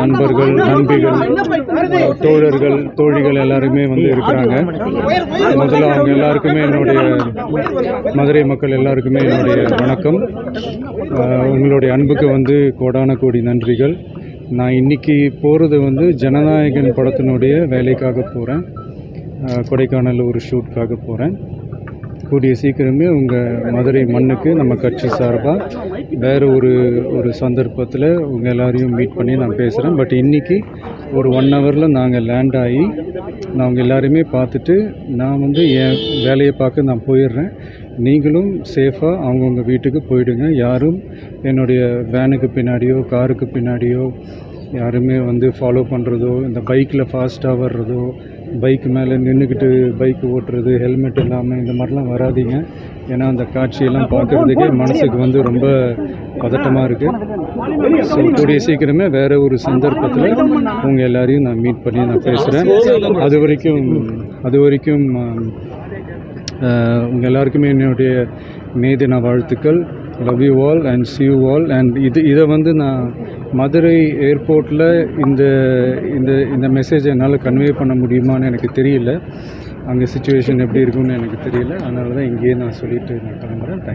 நண்பர்கள், நண்பிகள், தோழர்கள், தோழிகள் எல்லாருமே வந்து இருக்கிறாங்க. முதல்ல அவங்க எல்லாருக்குமே என்னுடைய மதுரை மக்கள் எல்லாருக்குமே என்னுடைய வணக்கம். உங்களுடைய அன்புக்கு வந்து கோடான கோடி நன்றிகள். நான் இன்றைக்கி போகிறது வந்து ஜனநாயகன் படத்தினுடைய வேலைக்காக போகிறேன். கொடைக்கானலில் ஒரு ஷூட்காக போகிறேன். கூடிய சீக்கிரமே உங்கள் மதுரை மண்ணுக்கு நம்ம கட்சி சார்பாக வேறு ஒரு சந்தர்ப்பத்தில் உங்கள் எல்லாரையும் மீட் பண்ணி நான் பேசுகிறேன். பட் இன்றைக்கி ஒரு 1 ஹவரில் நாங்கள் லேண்ட் ஆகி நான் அவங்க எல்லாரையுமே பார்த்துட்டு நான் வந்து என் வேலையை பார்க்க நான் போயிடுறேன். நீங்களும் சேஃபாக அவங்கவுங்க வீட்டுக்கு போயிடுங்க. யாரும் என்னுடைய வேனுக்கு பின்னாடியோ காருக்கு பின்னாடியோ யாருமே வந்து ஃபாலோ பண்ணுறதோ, இந்த பைக்கில் ஃபாஸ்ட்டாக வர்றதோ, பைக்கு மேலே நின்றுக்கிட்டு பைக்கு ஓட்டுறது, ஹெல்மெட் இல்லாமல் இந்த மாதிரிலாம் வராதிங்க. ஏன்னா அந்த காட்சியெல்லாம் பார்க்குறதுக்கே மனசுக்கு வந்து ரொம்ப பதட்டமாக இருக்குது. ஸோ கூடிய சீக்கிரமே வேறு ஒரு சந்தர்ப்பத்தில் உங்கள் எல்லாரையும் நான் மீட் பண்ணி நான் பேசுகிறேன். அது வரைக்கும் உங்கள் எல்லாருக்குமே என்னுடைய மே தின வாழ்த்துக்கள். Love you all and see you all. And இதை வந்து நான் மதுரை ஏர்போர்ட்டில் இந்த மெசேஜை என்னால் கன்வே பண்ண முடியுமான்னு எனக்கு தெரியல. அங்கே சிச்சுவேஷன் எப்படி இருக்குன்னு எனக்கு தெரியல. அதனால தான் இங்கேயே நான் சொல்லிவிட்டு நான் கிளம்புறேன். தேங்க்யூ.